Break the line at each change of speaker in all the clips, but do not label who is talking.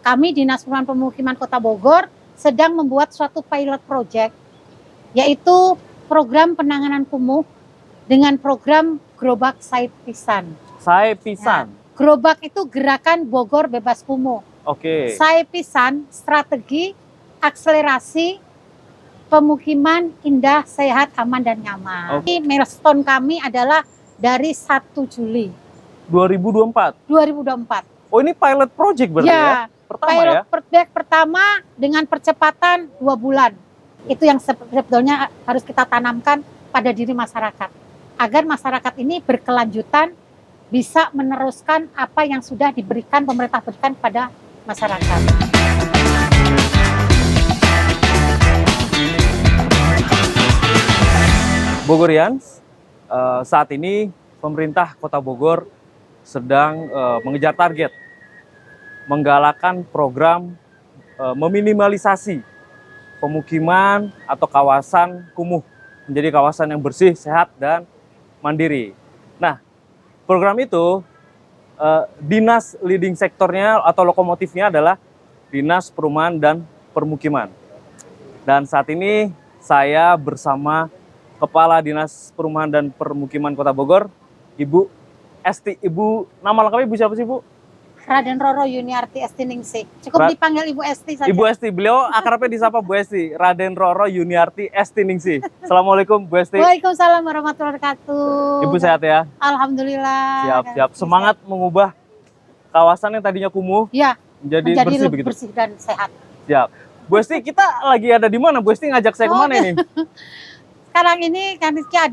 kami Dinas Perumahan Pemukiman Kota Bogor sedang membuat suatu pilot project, yaitu program penanganan kumuh dengan program Gerobak Sae Pisan.
Sae Pisan.
Ya, Gerobak itu gerakan Bogor bebas kumuh.
Oke.
Sae Pisan strategi akselerasi pemukiman indah, sehat, aman, dan nyaman.
Oke.
Milestone kami adalah dari 1 Juli
2024.
2024.
Oh, ini pilot project berarti ya? Pertama
pilot
ya?
project pertama dengan percepatan 2 bulan. Itu yang sebetulnya harus kita tanamkan pada diri masyarakat. Agar masyarakat ini berkelanjutan bisa meneruskan apa yang sudah diberikan, pemerintah berikan pada masyarakat.
Bogorians, saat ini pemerintah Kota Bogor sedang mengejar target, menggalakkan program meminimalisasi pemukiman atau kawasan kumuh menjadi kawasan yang bersih, sehat, dan mandiri. Nah, program itu dinas leading sektornya atau lokomotifnya adalah Dinas Perumahan dan Permukiman. Dan saat ini saya bersama Kepala Dinas Perumahan dan Permukiman Kota Bogor, Ibu Esti. Ibu, nama lengkapnya Ibu siapa sih, Bu?
Raden Roro Yuniarti Esti Ningsih. Cukup dipanggil Ibu Esti saja. Ibu
Esti, beliau akrabnya disapa Bu Esti. Raden Roro Yuniarti Esti Ningsih. Assalamualaikum Bu Esti.
Waalaikumsalam warahmatullahi wabarakatuh.
Ibu sehat ya?
Alhamdulillah.
Siap. Semangat mengubah kawasan yang tadinya kumuh menjadi bersih
lebih
begitu.
Bersih dan sehat.
Siap. Bu Esti, kita lagi ada di mana? Bu Esti ngajak saya kemana ini?
Sekarang ini kita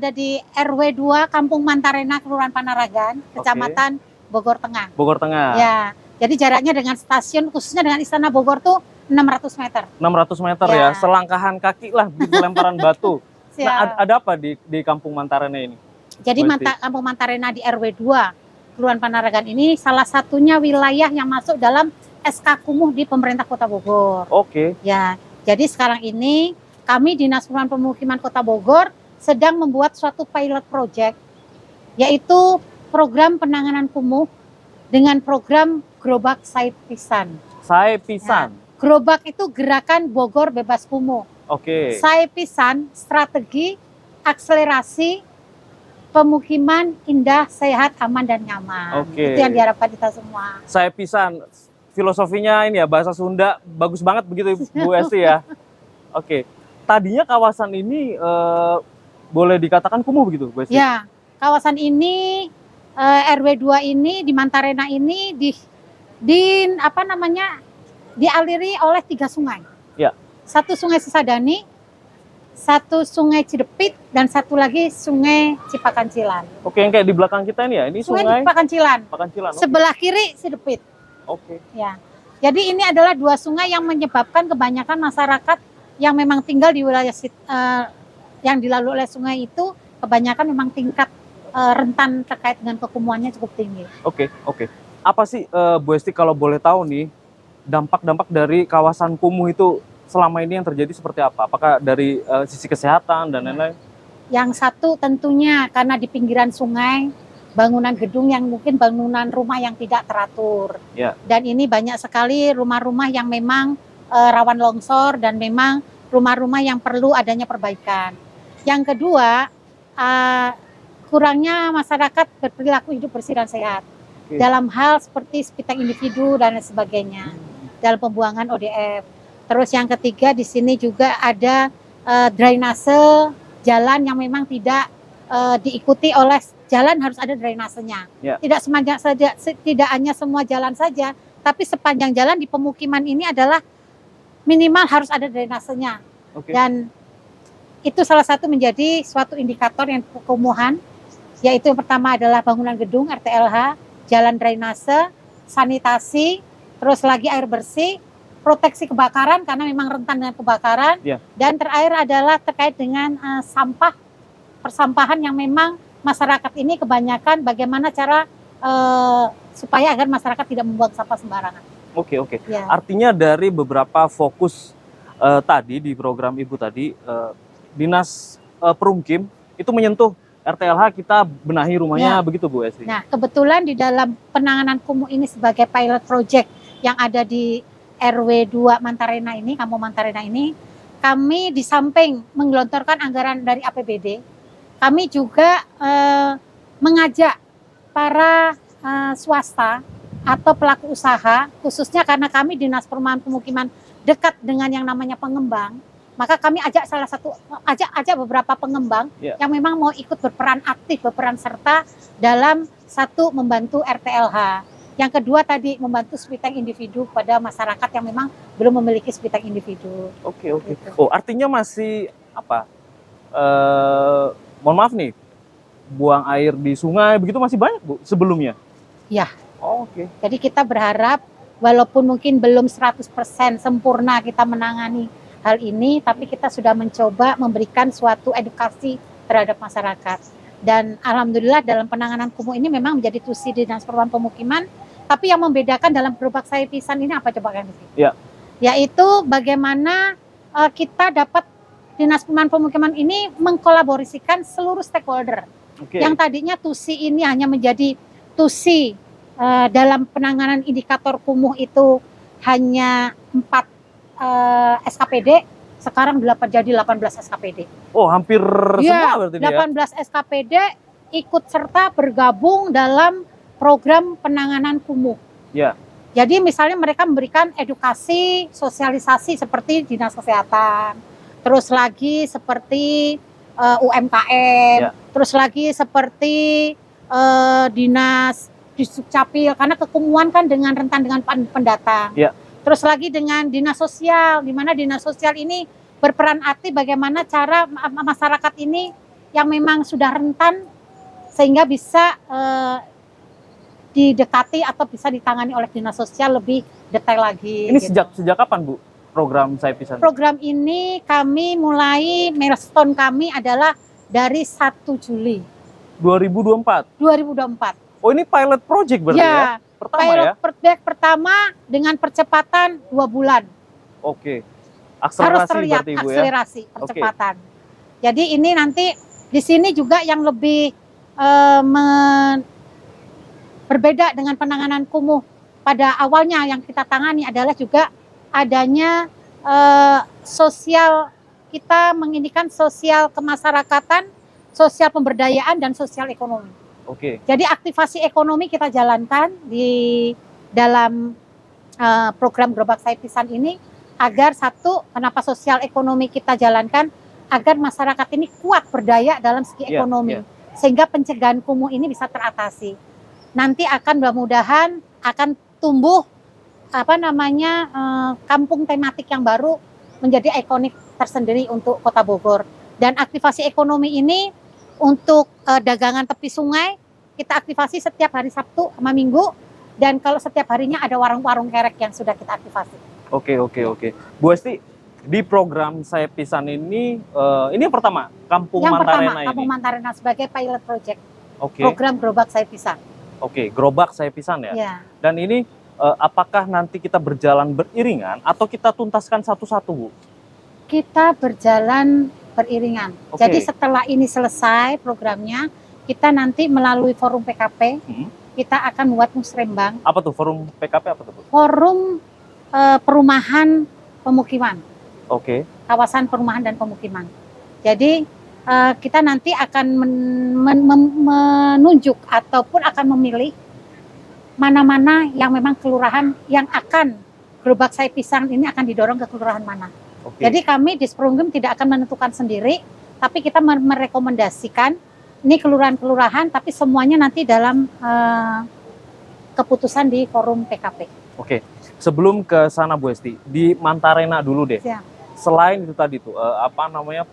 ada di RW 2 Kampung Mantarena, Kelurahan Panaragan, Kecamatan Bogor Tengah.
Bogor Tengah.
Ya, jadi jaraknya dengan stasiun, khususnya dengan Istana Bogor tuh 600 meter.
600 meter ya, selangkahan kaki lah di lemparan batu.
Siap.
Nah, ada apa di Kampung Mantarena ini?
Jadi Kampung Mantarena di RW 2 Kelurahan Panaragan ini salah satunya wilayah yang masuk dalam SK Kumuh di pemerintah Kota Bogor.
Oke.
Ya, jadi sekarang ini kami Dinas Perumahan Pemukiman Kota Bogor sedang membuat suatu pilot project, yaitu program penanganan kumuh dengan program Gerobak Sae Pisan.
Sae Pisan.
Ya, Gerobak itu gerakan Bogor bebas kumuh.
Oke.
Sae Pisan strategi akselerasi pemukiman indah, sehat, aman, dan nyaman.
Oke.
Itu yang diharapkan kita semua.
Sae Pisan, filosofinya ini ya, bahasa Sunda bagus banget begitu Bu Esti ya. Oke. Tadinya kawasan ini boleh dikatakan kumuh begitu, Bu Esti?
Ya, kawasan ini RW 2 ini di Mantarena ini dialiri oleh 3 sungai.
Ya.
1 sungai Cisadane, 1 sungai Cidepit, dan 1 lagi sungai Cipakancilan.
Oke, yang kayak di belakang kita ini ya, ini sungai
Cipakancilan.
Cipakancilan.
Sebelah kiri Cidepit.
Oke.
Ya. Jadi ini adalah 2 sungai yang menyebabkan kebanyakan masyarakat yang memang tinggal di wilayah yang dilalui oleh sungai itu kebanyakan memang tingkat rentan terkait dengan kekumuhannya cukup tinggi.
Oke. Apa sih Bu Esti kalau boleh tahu nih dampak-dampak dari kawasan kumuh itu selama ini yang terjadi seperti apa? Apakah dari sisi kesehatan dan lain-lain?
Yang satu tentunya karena di pinggiran sungai bangunan gedung yang mungkin bangunan rumah yang tidak teratur.
Ya.
Dan ini banyak sekali rumah-rumah yang memang rawan longsor dan memang rumah-rumah yang perlu adanya perbaikan. Yang kedua, kurangnya masyarakat berperilaku hidup bersih dan sehat. Dalam hal seperti spiteng individu dan sebagainya, dalam pembuangan ODF. Terus yang ketiga di sini juga ada drainase jalan yang memang tidak diikuti oleh jalan, harus ada drainasenya.
Ya.
Tidak hanya semua jalan saja, tapi sepanjang jalan di pemukiman ini adalah minimal harus ada drainasenya. Dan itu salah satu menjadi suatu indikator yang kekumuhan, yaitu yang pertama adalah bangunan gedung RTLH, jalan drainase, sanitasi, terus lagi air bersih, proteksi kebakaran karena memang rentan dengan kebakaran, dan terakhir adalah terkait dengan persampahan yang memang masyarakat ini kebanyakan bagaimana cara supaya agar masyarakat tidak membuang sampah sembarangan.
Oke. Ya. Artinya dari beberapa fokus tadi di program Ibu tadi, Dinas Perumkim itu menyentuh RTLH, kita benahi rumahnya begitu Bu Esti?
Nah, kebetulan di dalam penanganan kumuh ini sebagai pilot project yang ada di RW 2 Mantarena ini, Kampung Mantarena ini, kami di samping menggelontorkan anggaran dari APBD, kami juga mengajak para swasta atau pelaku usaha, khususnya karena kami Dinas Perumahan Pemukiman dekat dengan yang namanya pengembang, maka kami ajak beberapa pengembang yang memang mau ikut berperan aktif, berperan serta dalam satu membantu RTLH. Yang kedua tadi membantu spiteng individu pada masyarakat yang memang belum memiliki spiteng individu.
Oke. Gitu. Oh, artinya masih apa? Mohon maaf nih, buang air di sungai begitu masih banyak, Bu, sebelumnya?
Ya.
Oke.
Jadi kita berharap walaupun mungkin belum 100% sempurna kita menangani hal ini, tapi kita sudah mencoba memberikan suatu edukasi terhadap masyarakat. Dan alhamdulillah dalam penanganan kumuh ini memang menjadi tusi Dinas Perumahan Pemukiman, tapi yang membedakan dalam gerobak saya pisan ini apa coba kan?
Ya.
Yaitu bagaimana kita dapat Dinas Perumahan Pemukiman ini mengkolaborasikan seluruh stakeholder. Yang tadinya tusi ini hanya menjadi tusi dalam penanganan indikator kumuh itu hanya 4 SKPD, sekarang jadi 18 SKPD.
Oh, hampir semua berarti
18 SKPD ikut serta bergabung dalam program penanganan kumuh.
Ya.
Jadi misalnya mereka memberikan edukasi, sosialisasi seperti Dinas Kesehatan, terus lagi seperti UMKM, terus lagi seperti Dinas Disdukcapil, karena kekumuhan kan rentan dengan pendatang. Terus lagi dengan Dinas Sosial, di mana Dinas Sosial ini berperan aktif bagaimana cara masyarakat ini yang memang sudah rentan sehingga bisa didekati atau bisa ditangani oleh Dinas Sosial lebih detail lagi.
Ini gitu. sejak kapan, Bu, program Saya Pisan?
Program ini kami mulai, milestone kami adalah dari 1 Juli
2024. Oh, ini pilot project berarti ya? Pilot
pertama dengan percepatan 2 bulan.
Oke.
Harus terlihat akselerasi percepatan. Jadi ini nanti di sini juga yang lebih berbeda dengan penanganan kumuh pada awalnya yang kita tangani adalah juga adanya sosial, kita menginginkan sosial kemasyarakatan, sosial pemberdayaan dan sosial ekonomi. Jadi aktivasi ekonomi kita jalankan di dalam program Gerobak Saya Pisan ini agar satu, kenapa sosial ekonomi kita jalankan agar masyarakat ini kuat berdaya dalam segi ekonomi sehingga pencegahan kumuh ini bisa teratasi. Nanti akan mudah-mudahan akan tumbuh kampung tematik yang baru menjadi ikonik tersendiri untuk Kota Bogor. Dan aktivasi ekonomi ini untuk dagangan tepi sungai kita aktivasi setiap hari Sabtu sama Minggu, dan kalau setiap harinya ada warung-warung kerek yang sudah kita aktivasi. Oke.
Bu Esti, di program Saya Pisan ini yang pertama Kampung Mantarena ini.
Kampung Mantarena sebagai pilot project. Program Gerobak Saya Pisan.
Gerobak Saya Pisan ya. Dan ini apakah nanti kita berjalan beriringan atau kita tuntaskan satu-satu, Bu? Kita berjalan beriringan. Jadi setelah ini selesai programnya, kita nanti melalui forum PKP, kita akan membuat musrembang. Apa tuh forum PKP apa tuh? Forum perumahan pemukiman. Kawasan perumahan dan pemukiman. Jadi kita nanti akan menunjuk ataupun akan memilih mana-mana yang memang kelurahan yang akan Gerobak Saya Pisan ini akan didorong ke kelurahan mana. Jadi kami di Sprunggem tidak akan menentukan sendiri, tapi kita merekomendasikan ini kelurahan-kelurahan, tapi semuanya nanti dalam keputusan di forum PKP. Sebelum ke sana Bu Esti, di Mantarena dulu deh. Selain itu tadi tuh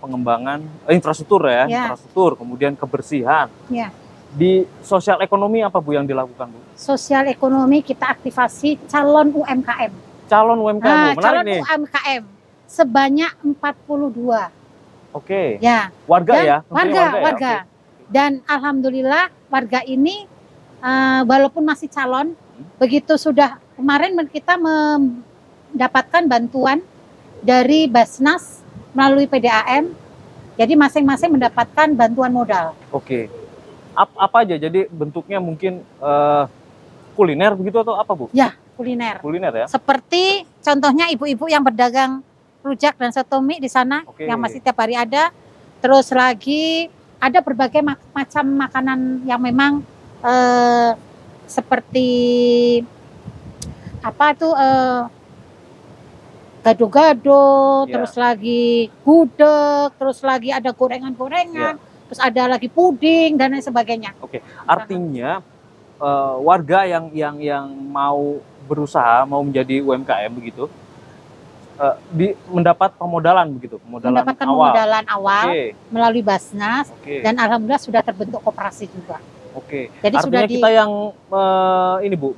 pengembangan infrastruktur infrastruktur, kemudian kebersihan. Di sosial ekonomi apa Bu yang dilakukan, Bu? Sosial ekonomi kita aktivasi calon UMKM. Calon UMKM, menarik nih. Calon UMKM sebanyak 42. Warga. Warga. Dan alhamdulillah warga ini walaupun masih calon, begitu sudah kemarin kita mendapatkan bantuan dari Basnas melalui PDAM, jadi masing-masing mendapatkan bantuan modal. Apa aja? Jadi bentuknya mungkin kuliner begitu atau apa, Bu?
kuliner.
Kuliner ya?
Seperti contohnya ibu-ibu yang berdagang rujak dan soto mie di sana yang masih tiap hari ada. Terus lagi ada berbagai macam makanan yang memang seperti apa tuh gado-gado, terus lagi gudeg, terus lagi ada gorengan-gorengan, terus ada lagi puding dan lain sebagainya.
Oke, artinya warga yang mau berusaha, mau menjadi UMKM begitu, mendapat pemodalan begitu,
Mendapatkan pemodalan awal melalui Basnas, dan alhamdulillah sudah terbentuk koperasi juga.
Jadi artinya kita yang ini Bu,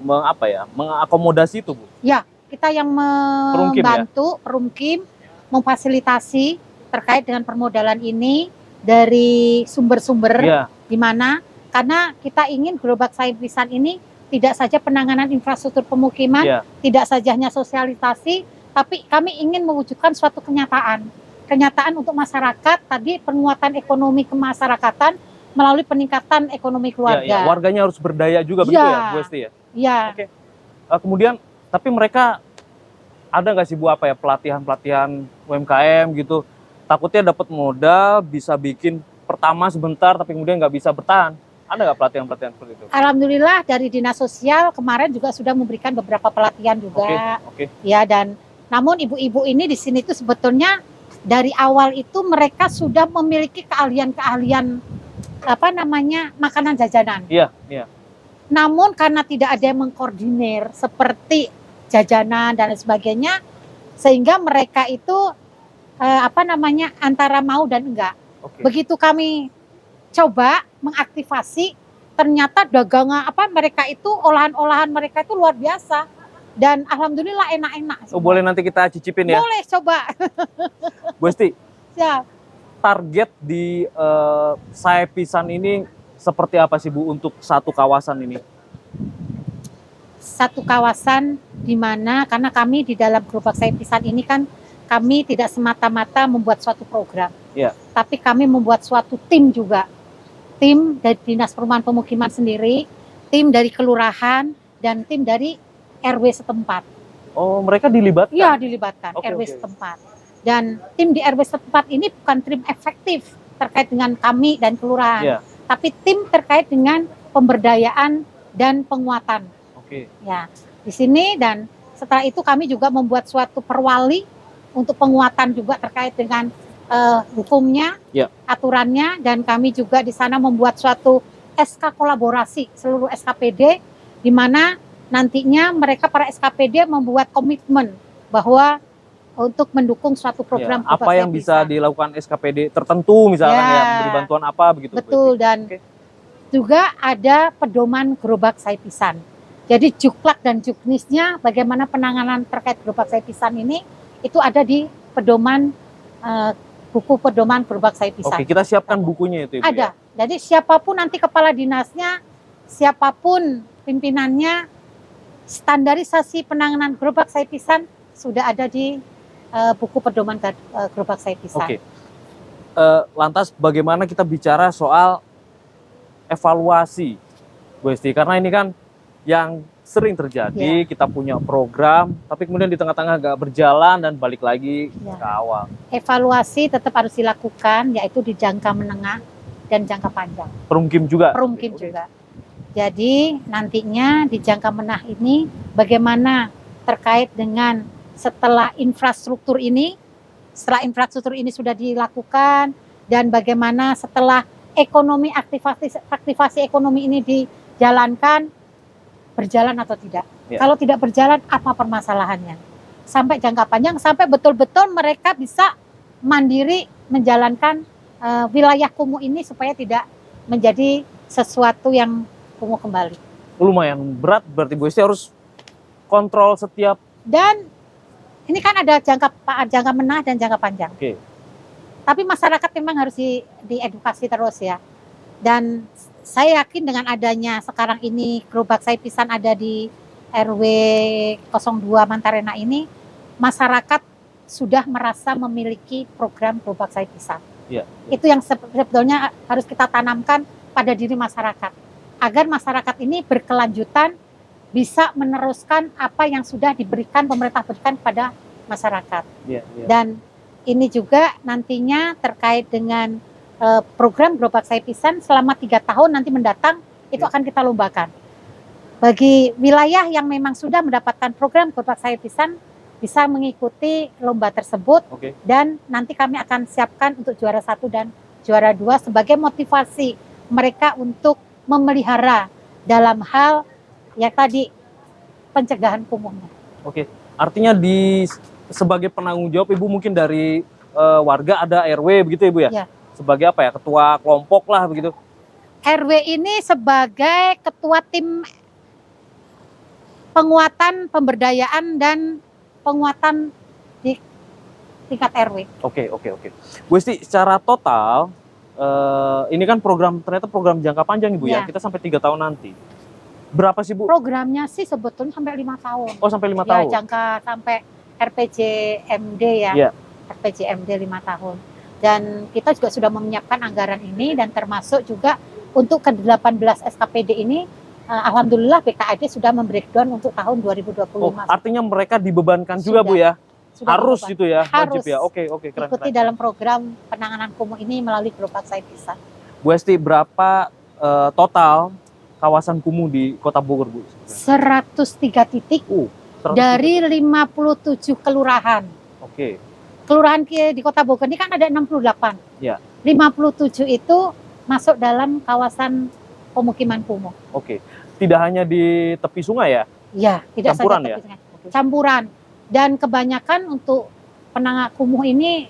mengakomodasi itu Bu? Ya, kita yang membantu Perumkim, memfasilitasi terkait dengan permodalan ini dari sumber-sumber di mana, karena kita ingin Gerobak Sayur Pisang ini tidak saja penanganan infrastruktur pemukiman, tidak saja hanya sosialisasi, tapi kami ingin mewujudkan suatu kenyataan untuk masyarakat, tadi penguatan ekonomi kemasyarakatan melalui peningkatan ekonomi keluarga. Warganya harus berdaya juga begitu ya Bu Esti ya? Iya. Kemudian, tapi mereka ada nggak sih Bu pelatihan-pelatihan UMKM gitu? Takutnya dapat modal, bisa bikin pertama sebentar, tapi kemudian nggak bisa bertahan. Ada nggak pelatihan-pelatihan seperti itu? Alhamdulillah dari Dinas Sosial kemarin juga sudah memberikan beberapa pelatihan juga. Ya, dan namun ibu-ibu ini di sini tuh sebetulnya dari awal itu mereka sudah memiliki keahlian-keahlian makanan jajanan. Iya. Namun karena tidak ada yang mengkoordinir seperti jajanan dan lain sebagainya, sehingga mereka itu antara mau dan enggak. Begitu kami coba mengaktifasi, ternyata dagangan mereka itu olahan-olahan mereka itu luar biasa dan alhamdulillah enak-enak. Boleh nanti kita cicipin ya? Boleh, coba. Bu Esti. Siap. Target di Sayur Pisang ini seperti apa sih Bu untuk satu kawasan ini? Satu kawasan di mana karena kami di dalam Gerobak Sayur Pisang ini kan kami tidak semata-mata membuat suatu program, tapi kami membuat suatu tim juga. Tim dari Dinas Perumahan Pemukiman sendiri, tim dari kelurahan, dan tim dari RW setempat. Oh, mereka dilibatkan? Iya, dilibatkan, RW setempat. Dan tim di RW setempat ini bukan tim efektif terkait dengan kami dan kelurahan, tapi tim terkait dengan pemberdayaan dan penguatan. Ya, di sini dan setelah itu kami juga membuat suatu perwali untuk penguatan juga terkait dengan hukumnya, aturannya, dan kami juga di sana membuat suatu SK kolaborasi seluruh SKPD, di mana nantinya mereka para SKPD membuat komitmen bahwa untuk mendukung suatu program. Apa yang bisa dilakukan SKPD tertentu misalkan beri bantuan apa begitu. Betul, dan juga ada pedoman Gerobak Sayur Pisang. Jadi juklak dan juknisnya bagaimana penanganan terkait Gerobak Sayur Pisang ini itu ada di pedoman buku pedoman Gerobak Sayur Pisang. Oke, kita siapkan bukunya itu Ibu. Ada. Jadi siapapun nanti kepala dinasnya, siapapun pimpinannya, standarisasi penanganan Gerobak Sayur Pisang sudah ada di buku pedoman Gerobak Sayur Pisang. Oke. Lantas bagaimana kita bicara soal evaluasi, Bu Esti? Karena ini kan yang sering terjadi, kita punya program, tapi kemudian di tengah-tengah nggak berjalan dan balik lagi ke awal. Evaluasi tetap harus dilakukan, yaitu di jangka menengah dan jangka panjang. Perumkim juga? Perumkim juga. Jadi nantinya di jangka menengah ini bagaimana terkait dengan setelah infrastruktur ini sudah dilakukan, dan bagaimana setelah aktivasi ekonomi ini dijalankan, berjalan atau tidak. Kalau tidak berjalan, apa permasalahannya? Sampai jangka panjang, sampai betul-betul mereka bisa mandiri menjalankan wilayah kumuh ini supaya tidak menjadi sesuatu yang kumuh kembali. Lumayan berat, berarti Bu Esti harus kontrol setiap. Dan ini kan ada jangka menengah dan jangka panjang. Tapi masyarakat memang harus diedukasi terus ya. Dan saya yakin dengan adanya sekarang ini Gerobak Sayur Pisang ada di RW 02 Mantarena ini, masyarakat sudah merasa memiliki program Gerobak Sayur Pisang. Itu yang sebetulnya harus kita tanamkan pada diri masyarakat, agar masyarakat ini berkelanjutan
bisa meneruskan apa yang sudah diberikan pemerintah berikan kepada masyarakat. Dan ini juga nantinya terkait dengan program Gerobak Saya Pisan selama 3 tahun nanti mendatang itu akan kita lombakan. Bagi wilayah yang memang sudah mendapatkan program Gerobak Saya Pisan bisa mengikuti lomba tersebut dan nanti kami akan siapkan untuk juara 1 dan juara 2 sebagai motivasi mereka untuk memelihara dalam hal ya tadi pencegahan kumuhnya.
Artinya sebagai penanggung jawab Ibu mungkin dari warga ada RW begitu Ibu ya? Sebagai apa ya, ketua kelompok lah begitu?
RW ini sebagai ketua tim penguatan pemberdayaan dan penguatan di tingkat RW.
Oke. Bu Esti, secara total ini kan ternyata program jangka panjang Ibu ya, kita sampai 3 tahun nanti. Berapa sih Bu?
Programnya sih sebetulnya sampai 5 tahun.
Oh, sampai 5 tahun.
Jangka sampai RPJMD ya. RPJMD 5 tahun. Dan kita juga sudah menyiapkan anggaran ini dan termasuk juga untuk ke-18 SKPD ini alhamdulillah BKAD sudah membreakdown untuk tahun 2025.
Artinya mereka dibebankan juga Bu ya? Harus gitu ya, wajib ya. Oke, keren.
Ikuti dalam program penanganan kumuh ini melalui Gerobak Saya Pisan.
Bu Esti, berapa total kawasan kumuh di Kota Bogor Bu?
103 titik dari 57 kelurahan. Kelurahan di Kota Bogor ini kan ada 68. 57 itu masuk dalam kawasan pemukiman kumuh.
Tidak hanya di tepi sungai ya?
Iya, tidak
campuran
saja tepi sungai. Campuran. Dan kebanyakan untuk penanganan kumuh ini,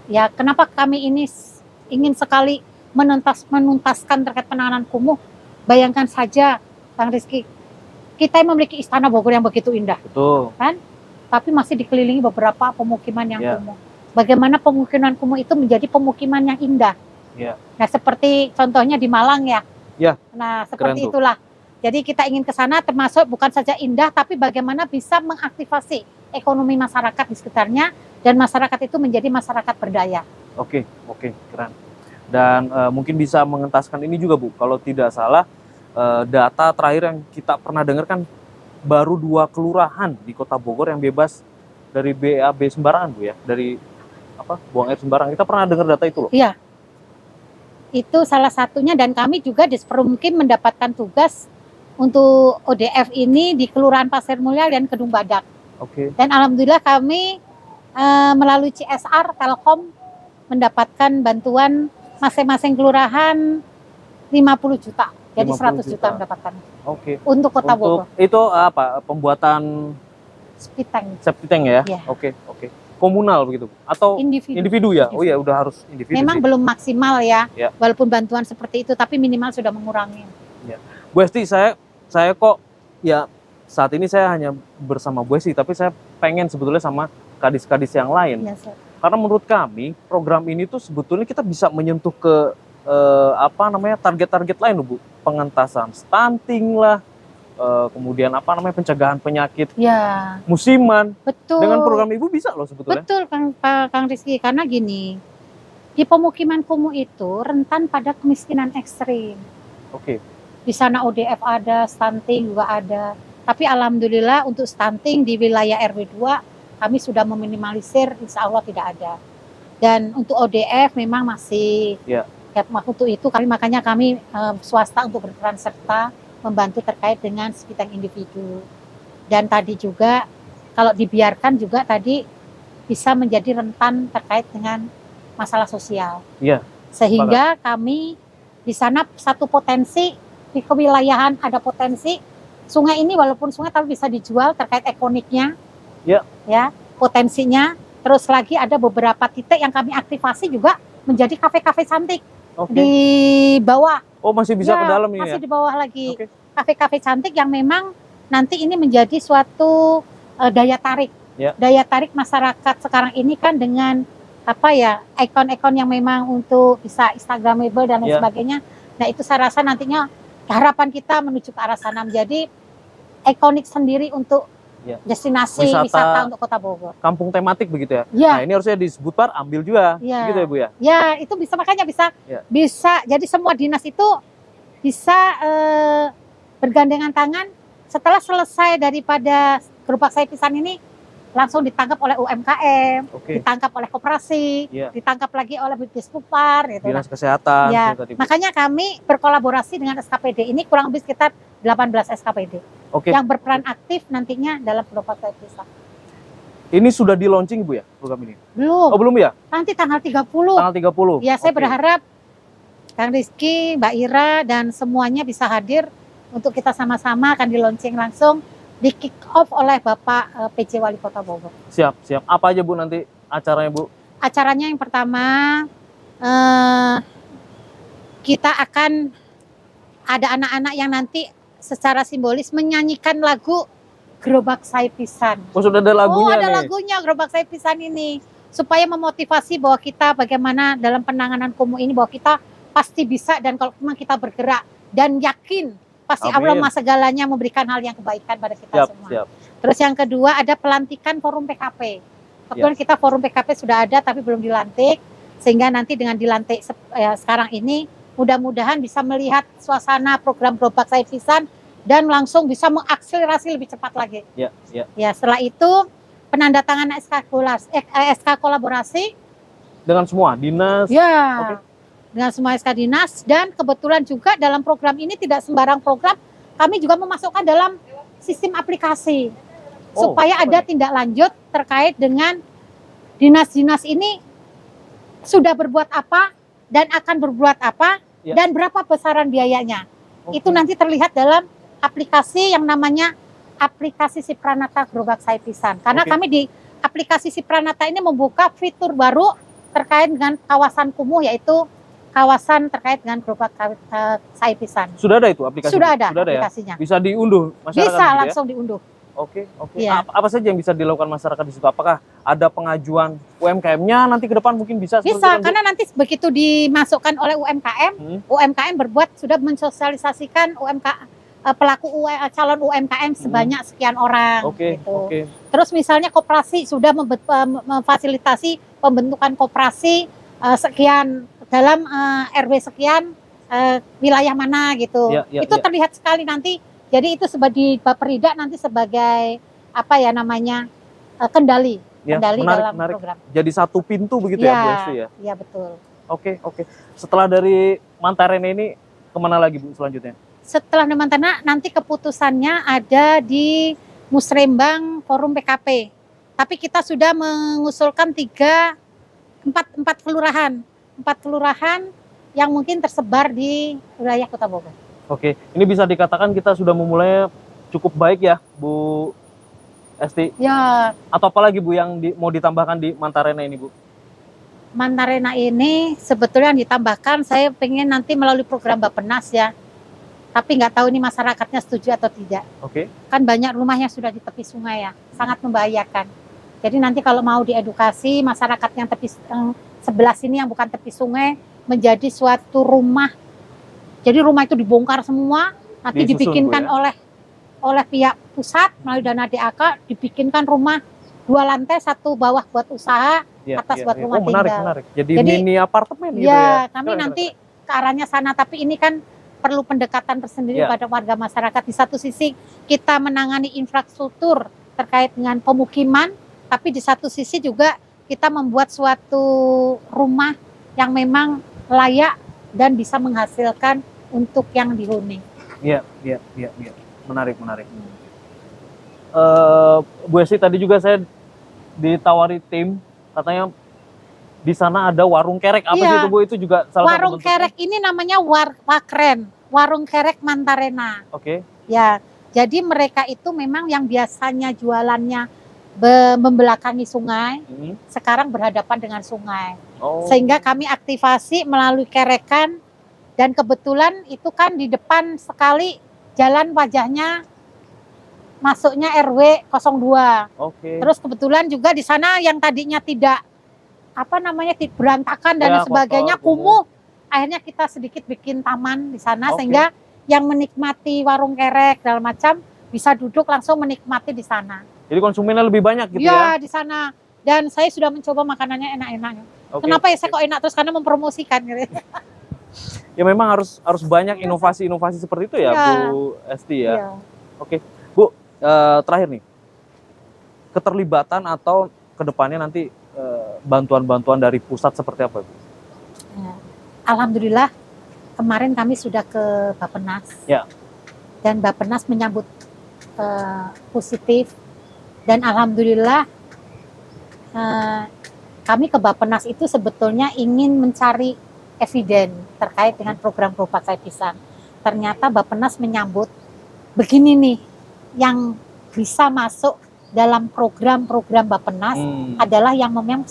ya kenapa kami ini ingin sekali menuntaskan terkait penanganan kumuh. Bayangkan saja, Bang Rizky, kita memiliki Istana Bogor yang begitu indah.
Betul.
Kan? Tapi masih dikelilingi beberapa pemukiman yang kumuh. Bagaimana pemukiman kumuh itu menjadi pemukiman yang indah. Nah, seperti contohnya di Malang ya. Nah, seperti itulah. Jadi kita ingin ke sana termasuk bukan saja indah, tapi bagaimana bisa mengaktifasi ekonomi masyarakat di sekitarnya dan masyarakat itu menjadi masyarakat berdaya.
Oke, keren. Dan mungkin bisa mengentaskan ini juga Bu, kalau tidak salah data terakhir yang kita pernah dengar kan baru 2 kelurahan di Kota Bogor yang bebas dari BAB sembarangan Bu ya, dari buang air sembarangan. Kita pernah dengar data itu loh.
Iya. Itu salah satunya dan kami juga di Perumkim mendapatkan tugas untuk ODF ini di Kelurahan Pasir Mulya dan Kedung Badak. Dan alhamdulillah kami melalui CSR Telkom mendapatkan bantuan masing-masing kelurahan 50 juta. Jadi 100 juta mendapatkan. Untuk Kota Bogor.
Itu apa? Pembuatan septic tank ya? Oke. Komunal begitu atau individu ya? Oh ya, udah harus individu.
Memang belum maksimal ya. Walaupun bantuan seperti itu tapi minimal sudah mengurangi.
Bu Esti, saya kok ya saat ini saya hanya bersama Bu Esti, tapi saya pengen sebetulnya sama kadis-kadis yang lain. Karena menurut kami program ini tuh sebetulnya kita bisa menyentuh ke target-target lain loh Bu. Pengentasan stunting lah, kemudian pencegahan penyakit musiman.
Betul.
Dengan program Ibu bisa loh sebetulnya.
Betul Kang Rizky, karena gini, di pemukiman kumuh itu rentan pada kemiskinan ekstrim. Di sana ODF ada, stunting juga ada. Tapi alhamdulillah untuk stunting di wilayah RW 2 kami sudah meminimalisir, insya Allah tidak ada. Dan untuk ODF memang masih untuk itu makanya kami swasta untuk berperan serta membantu terkait dengan septic tank individu. Dan tadi juga kalau dibiarkan juga tadi bisa menjadi rentan terkait dengan masalah sosial. Sehingga kami di sana satu potensi di kewilayahan ada potensi sungai ini walaupun sungai tapi bisa dijual terkait ikoniknya. Ya, potensinya. Terus lagi ada beberapa titik yang kami aktifasi juga menjadi kafe-kafe cantik. Di bawah.
Oh, masih bisa ke dalam ini
masih di bawah lagi. Kafe-kafe cantik yang memang nanti ini menjadi suatu daya tarik. Daya tarik masyarakat sekarang ini kan dengan ikon-ikon yang memang untuk bisa instagramable dan lain sebagainya. Nah, itu saya rasa nantinya harapan kita menuju ke arah sana menjadi ikonik sendiri untuk destinasi wisata untuk Kota Bogor.
Kampung tematik begitu ya? Nah, ini harusnya disebut ambil juga, gitu ya Bu ya?
Ya, itu bisa, makanya bisa, jadi semua dinas itu bisa bergandengan tangan setelah selesai daripada gerobak sayur pisang ini langsung ditangkap oleh UMKM, ditangkap oleh koperasi, ditangkap lagi oleh Dispupar, gitu.
Dinas Kesehatan.
Ya, makanya kami berkolaborasi dengan SKPD ini kurang lebih sekitar 18 SKPD yang berperan aktif nantinya dalam gerobak sayur pisang.
Ini sudah di launching Bu ya program ini?
Belum.
Oh belum ya?
Nanti tanggal 30.
Tanggal 30.
Ya, saya berharap Kang Rizky, Mbak Ira dan semuanya bisa hadir untuk kita sama-sama akan di launching langsung, di kick off oleh Bapak PJ Wali Kota Bogor.
Siap, siap. Apa aja Bu nanti acaranya Bu?
Acaranya yang pertama kita akan ada anak-anak yang nanti secara simbolis menyanyikan lagu Gerobak Sayur Pisang.
Oh sudah ada lagunya
Oh ada
nih.
lagunya Gerobak Sayur Pisang ini. Supaya memotivasi bahwa kita bagaimana dalam penanganan kumuh ini bahwa kita pasti bisa dan kalau memang kita bergerak dan yakin pasti Allah Maha Segalanya memberikan hal yang kebaikan pada kita semua. Siap. Terus yang kedua ada pelantikan forum PKP. Kebetulan kita forum PKP sudah ada tapi belum dilantik, sehingga nanti dengan dilantik sekarang ini mudah-mudahan bisa melihat suasana program Gerobak Sayur Pisang dan langsung bisa mengakselerasi lebih cepat lagi. Ya, setelah itu penandatanganan SK kolaborasi
dengan semua dinas.
Ya. Dengan semua SK dinas dan kebetulan juga dalam program ini tidak sembarang program, kami juga memasukkan dalam sistem aplikasi supaya ada tindak lanjut terkait dengan dinas-dinas ini sudah berbuat apa dan akan berbuat apa dan berapa besaran biayanya. Itu nanti terlihat dalam aplikasi yang namanya aplikasi Sipranata Gerobak Sayur Pisang. Karena kami di aplikasi Sipranata ini membuka fitur baru terkait dengan kawasan kumuh, yaitu kawasan terkait dengan gerobak sayur pisang.
Sudah ada itu aplikasinya?
Sudah ada
Ya?
aplikasinya.
Bisa diunduh masyarakat?
Bisa langsung diunduh.
Oke. Ya. Apa saja yang bisa dilakukan masyarakat di situ? Apakah ada pengajuan UMKM-nya nanti ke depan mungkin bisa?
Bisa, karena nanti begitu dimasukkan oleh UMKM, UMKM sudah mensosialisasikan pelaku calon UMKM sebanyak sekian orang. Gitu. Terus misalnya koperasi sudah memfasilitasi pembentukan koperasi sekian dalam RW sekian wilayah mana gitu. Itu terlihat sekali nanti. Jadi itu sebagai Baperida nanti sebagai apa ya namanya kendali dalam program.
Jadi satu pintu begitu ya Bu Esti ya? Iya betul. Oke. Setelah dari Mantarene ini kemana lagi Bu selanjutnya?
Setelah Mantana nanti keputusannya ada di Musrembang Forum PKP. Tapi kita sudah mengusulkan 4 kelurahan. 4 kelurahan yang mungkin tersebar di wilayah Kota Bogor.
Oke, ini bisa dikatakan kita sudah memulai cukup baik ya, Bu Esti? Ya. Atau apa lagi Bu yang mau ditambahkan di Mantarena ini Bu?
Mantarena ini sebetulnya yang ditambahkan, saya pengen nanti melalui program Bappenas ya. Tapi nggak tahu ini masyarakatnya setuju atau tidak. Kan banyak rumahnya sudah di tepi sungai ya, sangat membahayakan. Jadi nanti kalau mau diedukasi masyarakat yang tepi sebelah sini yang bukan tepi sungai menjadi suatu rumah. Jadi rumah itu dibongkar semua, nanti dibikinkan oleh pihak pusat melalui dana DAK, dibikinkan rumah 2 lantai 1 bawah buat usaha, atas buat rumah tinggal.
Menarik. Jadi mini apartemen gitu ya.
Kami nanti ke arahnya sana, tapi ini kan perlu pendekatan tersendiri pada warga masyarakat. Di satu sisi kita menangani infrastruktur terkait dengan pemukiman, tapi di satu sisi juga kita membuat suatu rumah yang memang layak dan bisa menghasilkan untuk yang dihuni.
Iya. Menarik. Bu Esti, tadi juga saya ditawari tim, katanya di sana ada warung kerek. Apa sih itu Bu? Itu juga salah satu
warung kerek ini namanya Wakren, warung kerek Mantarena. Ya, jadi mereka itu memang yang biasanya jualannya membelakangi sungai, sekarang berhadapan dengan sungai. Sehingga kami aktivasi melalui kerekan, dan kebetulan itu kan di depan sekali jalan wajahnya masuknya RW 02. Terus kebetulan juga di sana yang tadinya tidak berantakan dan sebagainya, kumuh. Akhirnya kita sedikit bikin taman di sana sehingga yang menikmati warung kerek dalam macam bisa duduk langsung menikmati di sana.
Jadi konsumennya lebih banyak gitu ya?
Iya, di sana. Dan saya sudah mencoba makanannya enak-enak. Kenapa ya saya kok enak terus? Karena mempromosikan gitu.
Ya memang harus banyak inovasi-inovasi seperti itu ya Bu Esti ya. terakhir nih, keterlibatan atau kedepannya nanti bantuan-bantuan dari pusat seperti apa, Bu?
Alhamdulillah kemarin kami sudah ke Bappenas,
Ya.
dan Bappenas menyambut positif, dan alhamdulillah kami ke Bappenas itu sebetulnya ingin mencari eviden terkait dengan program gerobak sayap pisang. Ternyata Bappenas menyambut begini nih, yang bisa masuk dalam program-program Bappenas adalah yang memang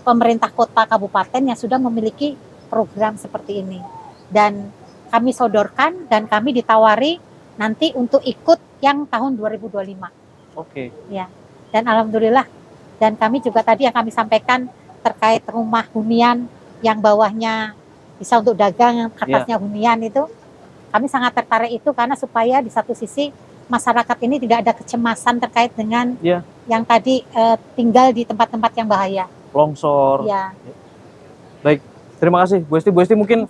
pemerintah kota kabupaten yang sudah memiliki program seperti ini. Dan kami sodorkan dan kami ditawari nanti untuk ikut yang tahun 2025.
Oke.
Ya. Dan alhamdulillah, dan kami juga tadi yang kami sampaikan terkait rumah hunian yang bawahnya bisa untuk dagang, atasnya hunian itu, kami sangat tertarik itu karena supaya di satu sisi masyarakat ini tidak ada kecemasan terkait dengan yang tadi tinggal di tempat-tempat yang bahaya.
Longsor.
Ya.
Baik, terima kasih Bu Esti. Bu Esti mungkin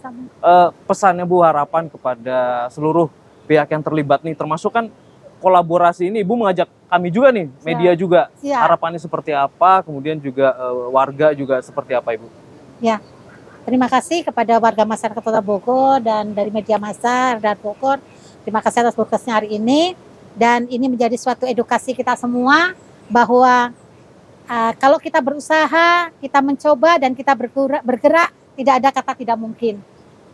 pesannya Bu, harapan kepada seluruh pihak yang terlibat nih, termasuk kan kolaborasi ini Ibu mengajak kami juga nih, media juga. Harapannya seperti apa, kemudian juga warga juga seperti apa Ibu?
Ya, terima kasih kepada warga masyarakat Kota Bogor dan dari media massa dan Bogor. Terima kasih atas podcastnya hari ini, dan ini menjadi suatu edukasi kita semua bahwa kalau kita berusaha, kita mencoba dan kita bergerak, tidak ada kata tidak mungkin.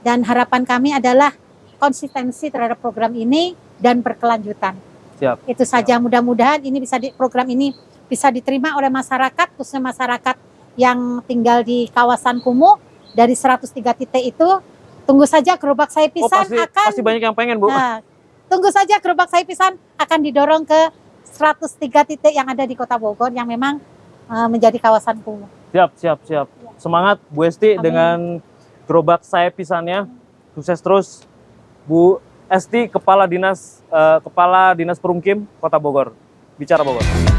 Dan harapan kami adalah konsistensi terhadap program ini dan berkelanjutan.
Siap.
Itu saja, mudah-mudahan ini program ini bisa diterima oleh masyarakat, khususnya masyarakat yang tinggal di kawasan Kumuh. Dari 103 titik itu, tunggu saja gerobak sayap pisang
pasti banyak yang pengen, Bu.
Tunggu saja gerobak sayap pisang akan didorong ke 103 titik yang ada di Kota Bogor yang memang menjadi kawasan Kumuh.
Siap. Semangat Bu Esti dengan gerobak sayap pisangnya. Sukses terus Bu Esti, Kepala Dinas Perumkim Kota Bogor. Bicara Bogor.